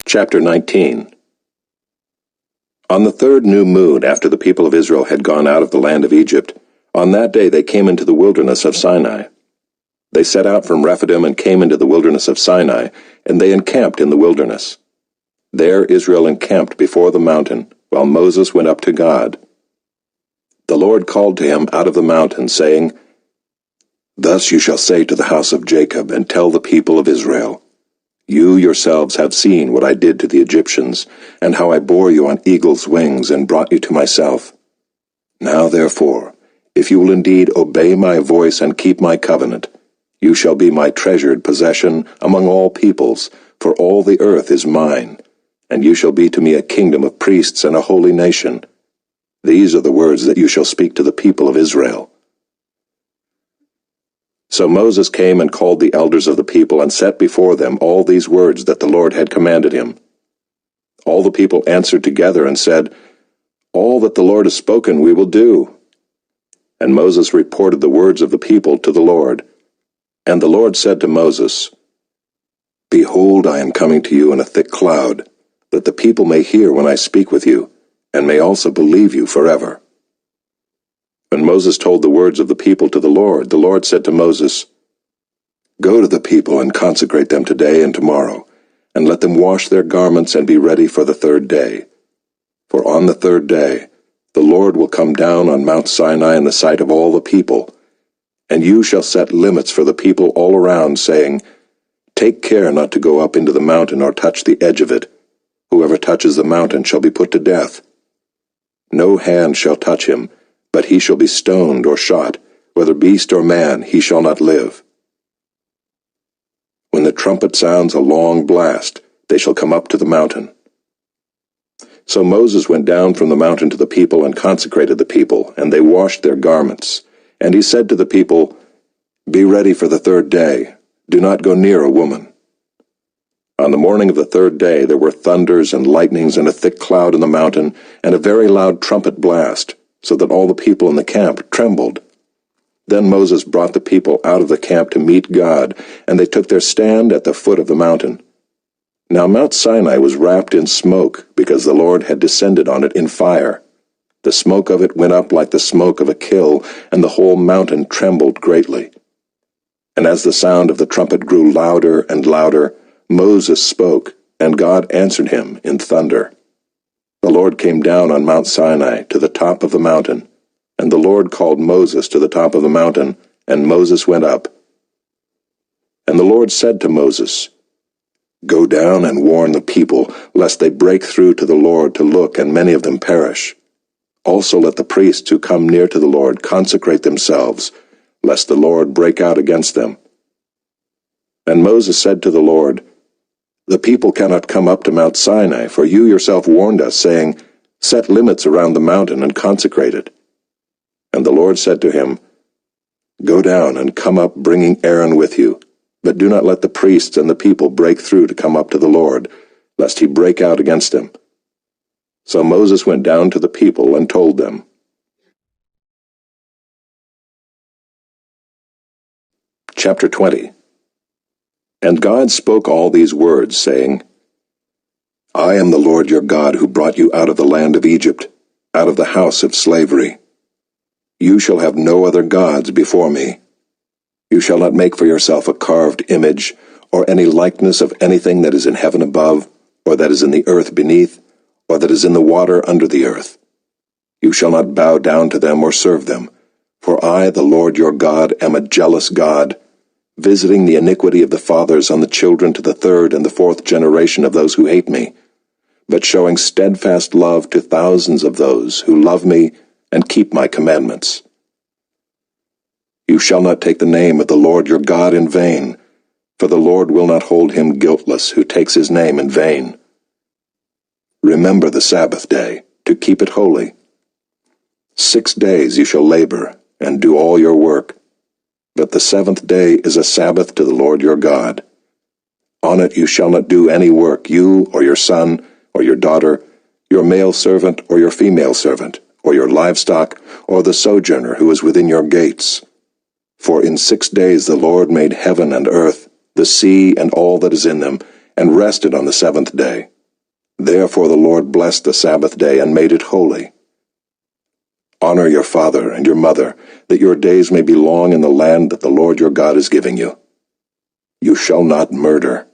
Chapter 19. On the third new moon after the people of Israel had gone out of the land of Egypt, on that day they came into the wilderness of Sinai. They set out from Rephidim and came into the wilderness of Sinai, and they encamped in the wilderness. There Israel encamped before the mountain, while Moses went up to God. The Lord called to him out of the mountain, saying, "Thus you shall say to the house of Jacob, and tell the people of Israel, You yourselves have seen what I did to the Egyptians, and how I bore you on eagle's wings and brought you to myself. Now therefore, if you will indeed obey my voice and keep my covenant, you shall be my treasured possession among all peoples, for all the earth is mine, and you shall be to me a kingdom of priests and a holy nation. These are the words that you shall speak to the people of Israel." So Moses came and called the elders of the people and set before them all these words that the Lord had commanded him. All the people answered together and said, "All that the Lord has spoken we will do." And Moses reported the words of the people to the Lord. And the Lord said to Moses, "Behold, I am coming to you in a thick cloud, that the people may hear when I speak with you, and may also believe you forever." When Moses told the words of the people to the Lord said to Moses, "Go to the people and consecrate them today and tomorrow, and let them wash their garments and be ready for the third day. For on the third day the Lord will come down on Mount Sinai in the sight of all the people, and you shall set limits for the people all around, saying, Take care not to go up into the mountain or touch the edge of it. Whoever touches the mountain shall be put to death. No hand shall touch him, but he shall be stoned or shot, whether beast or man, he shall not live. When the trumpet sounds a long blast, they shall come up to the mountain." So Moses went down from the mountain to the people and consecrated the people, and they washed their garments. And he said to the people, "Be ready for the third day. Do not go near a woman." On the morning of the third day there were thunders and lightnings and a thick cloud in the mountain, and a very loud trumpet blast, so that all the people in the camp trembled. Then Moses brought the people out of the camp to meet God, and they took their stand at the foot of the mountain. Now Mount Sinai was wrapped in smoke, because the Lord had descended on it in fire. The smoke of it went up like the smoke of a kill, and the whole mountain trembled greatly. And as the sound of the trumpet grew louder and louder, Moses spoke, and God answered him in thunder. The Lord came down on Mount Sinai to the top of the mountain, and the Lord called Moses to the top of the mountain, and Moses went up. And the Lord said to Moses, "Go down and warn the people, lest they break through to the Lord to look, and many of them perish. Also let the priests who come near to the Lord consecrate themselves, lest the Lord break out against them." And Moses said to the Lord, "The people cannot come up to Mount Sinai, for you yourself warned us, saying, Set limits around the mountain and consecrate it." And the Lord said to him, "Go down and come up, bringing Aaron with you, but do not let the priests and the people break through to come up to the Lord, lest he break out against them." So Moses went down to the people and told them. Chapter 20. And God spoke all these words, saying, "I am the Lord your God who brought you out of the land of Egypt, out of the house of slavery. You shall have no other gods before me. You shall not make for yourself a carved image, or any likeness of anything that is in heaven above, or that is in the earth beneath, or that is in the water under the earth. You shall not bow down to them or serve them, for I, the Lord your God, am a jealous God, visiting the iniquity of the fathers on the children to the third and the fourth generation of those who hate me, but showing steadfast love to thousands of those who love me and keep my commandments. You shall not take the name of the Lord your God in vain, for the Lord will not hold him guiltless who takes his name in vain. Remember the Sabbath day, to keep it holy. 6 days you shall labor, and do all your work, but the seventh day is a Sabbath to the Lord your God. On it you shall not do any work, you or your son or your daughter, your male servant or your female servant, or your livestock, or the sojourner who is within your gates. For in 6 days the Lord made heaven and earth, the sea and all that is in them, and rested on the seventh day. Therefore the Lord blessed the Sabbath day and made it holy. Honor your father and your mother, that your days may be long in the land that the Lord your God is giving you. You shall not murder.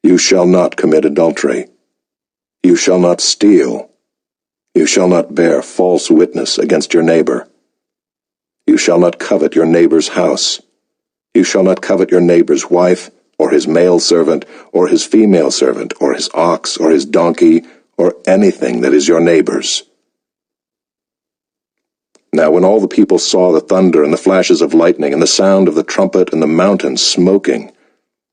You shall not commit adultery. You shall not steal. You shall not bear false witness against your neighbor. You shall not covet your neighbor's house. You shall not covet your neighbor's wife, or his male servant, or his female servant, or his ox, or his donkey, or anything that is your neighbor's. Now when all the people saw the thunder and the flashes of lightning and the sound of the trumpet and the mountain smoking,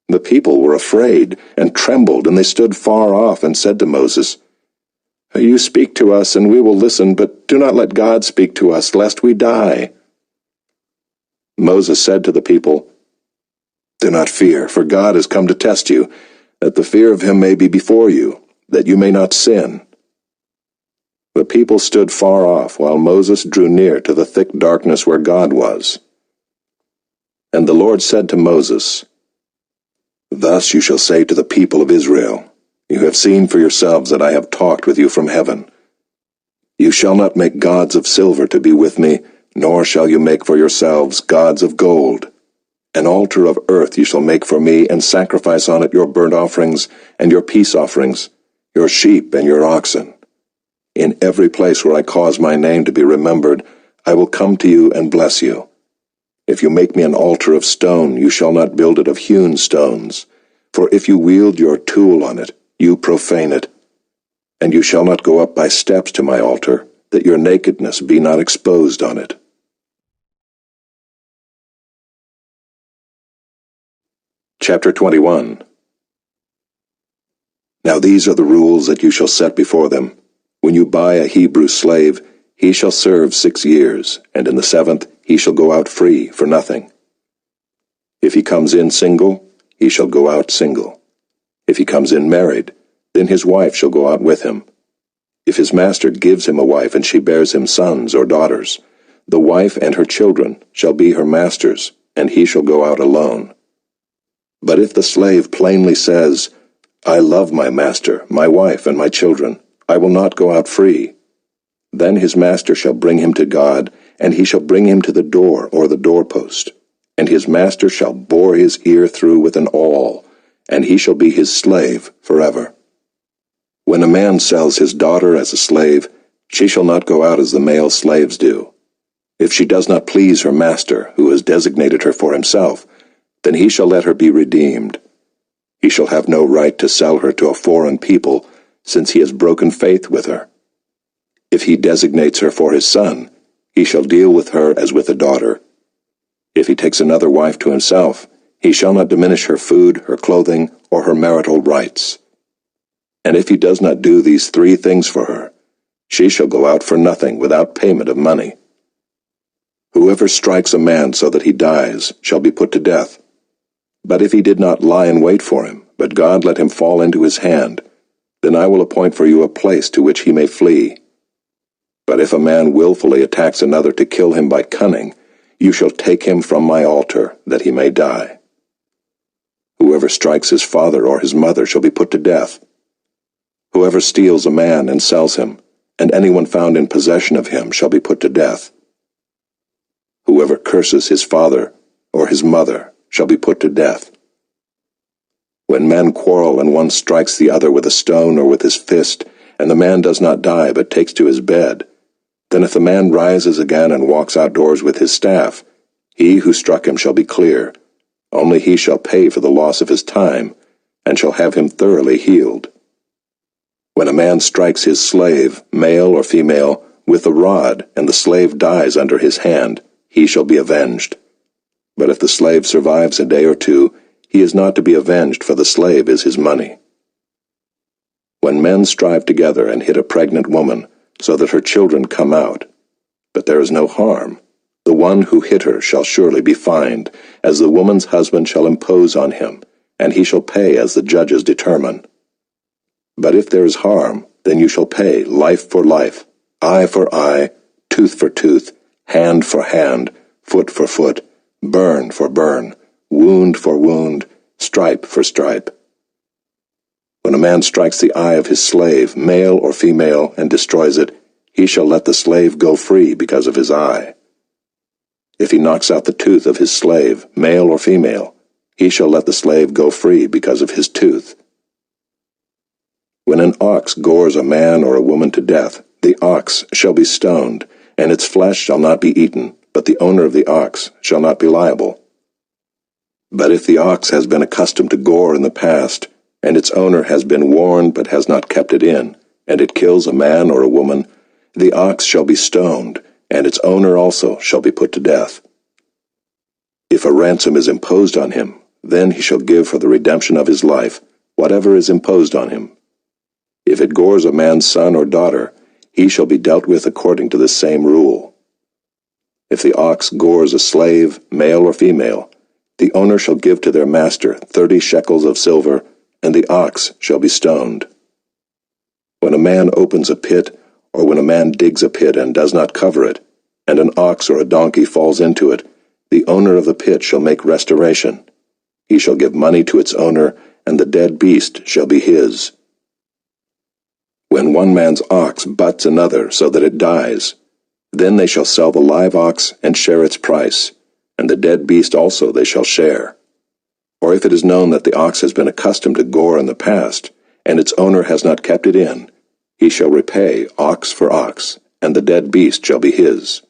the people were afraid and trembled, and they stood far off and said to Moses, You speak to us, and we will listen, but do not let God speak to us, lest we die. Moses said to the people, Do not fear, for God has come to test you, that the fear of him may be before you, that you may not sin. The people stood far off, while Moses drew near to the thick darkness where God was. And the Lord said to Moses, Thus you shall say to the people of Israel, You have seen for yourselves that I have talked with you from heaven. You shall not make gods of silver to be with me, nor shall you make for yourselves gods of gold. An altar of earth you shall make for me, and sacrifice on it your burnt offerings and your peace offerings, your sheep and your oxen. In every place where I cause my name to be remembered, I will come to you and bless you. If you make me an altar of stone, you shall not build it of hewn stones. For if you wield your tool on it, you profane it. And you shall not go up by steps to my altar, that your nakedness be not exposed on it. Chapter 21. Now these are the rules that you shall set before them. When you buy a Hebrew slave, he shall serve 6 years, and in the 7th he shall go out free for nothing. If he comes in single, he shall go out single. If he comes in married, then his wife shall go out with him. If his master gives him a wife and she bears him sons or daughters, the wife and her children shall be her master's, and he shall go out alone. But if the slave plainly says, I love my master, my wife, and my children, I will not go out free, then his master shall bring him to God, and he shall bring him to the door or the doorpost, and his master shall bore his ear through with an awl, and he shall be his slave forever. When a man sells his daughter as a slave, she shall not go out as the male slaves do. If she does not please her master, who has designated her for himself, then he shall let her be redeemed. He shall have no right to sell her to a foreign people, since he has broken faith with her. If he designates her for his son, he shall deal with her as with a daughter. If he takes another wife to himself, he shall not diminish her food, her clothing, or her marital rights. And if he does not do these 3 things for her, she shall go out for nothing without payment of money. Whoever strikes a man so that he dies shall be put to death. But if he did not lie in wait for him, but God let him fall into his hand, then I will appoint for you a place to which he may flee. But if a man willfully attacks another to kill him by cunning, you shall take him from my altar, that he may die. Whoever strikes his father or his mother shall be put to death. Whoever steals a man and sells him, and anyone found in possession of him shall be put to death. Whoever curses his father or his mother shall be put to death. When men quarrel and one strikes the other with a stone or with his fist, and the man does not die but takes to his bed, then if the man rises again and walks outdoors with his staff, he who struck him shall be clear. Only he shall pay for the loss of his time, and shall have him thoroughly healed. When a man strikes his slave, male or female, with a rod, and the slave dies under his hand, he shall be avenged. But if the slave survives a day or 2, he is not to be avenged, for the slave is his money. When men strive together and hit a pregnant woman, so that her children come out, but there is no harm, the one who hit her shall surely be fined, as the woman's husband shall impose on him, and he shall pay as the judges determine. But if there is harm, then you shall pay life for life, eye for eye, tooth for tooth, hand for hand, foot for foot, burn for burn, wound for wound, stripe for stripe. When a man strikes the eye of his slave, male or female, and destroys it, he shall let the slave go free because of his eye. If he knocks out the tooth of his slave, male or female, he shall let the slave go free because of his tooth. When an ox gores a man or a woman to death, the ox shall be stoned, and its flesh shall not be eaten, but the owner of the ox shall not be liable. But if the ox has been accustomed to gore in the past, and its owner has been warned but has not kept it in, and it kills a man or a woman, the ox shall be stoned, and its owner also shall be put to death. If a ransom is imposed on him, then he shall give for the redemption of his life whatever is imposed on him. If it gores a man's son or daughter, he shall be dealt with according to this same rule. If the ox gores a slave, male or female, the owner shall give to their master 30 shekels of silver, and the ox shall be stoned. When a man opens a pit, or when a man digs a pit and does not cover it, and an ox or a donkey falls into it, the owner of the pit shall make restoration. He shall give money to its owner, and the dead beast shall be his. When one man's ox butts another so that it dies, then they shall sell the live ox and share its price, and the dead beast also they shall share. Or if it is known that the ox has been accustomed to gore in the past, and its owner has not kept it in, he shall repay ox for ox, and the dead beast shall be his.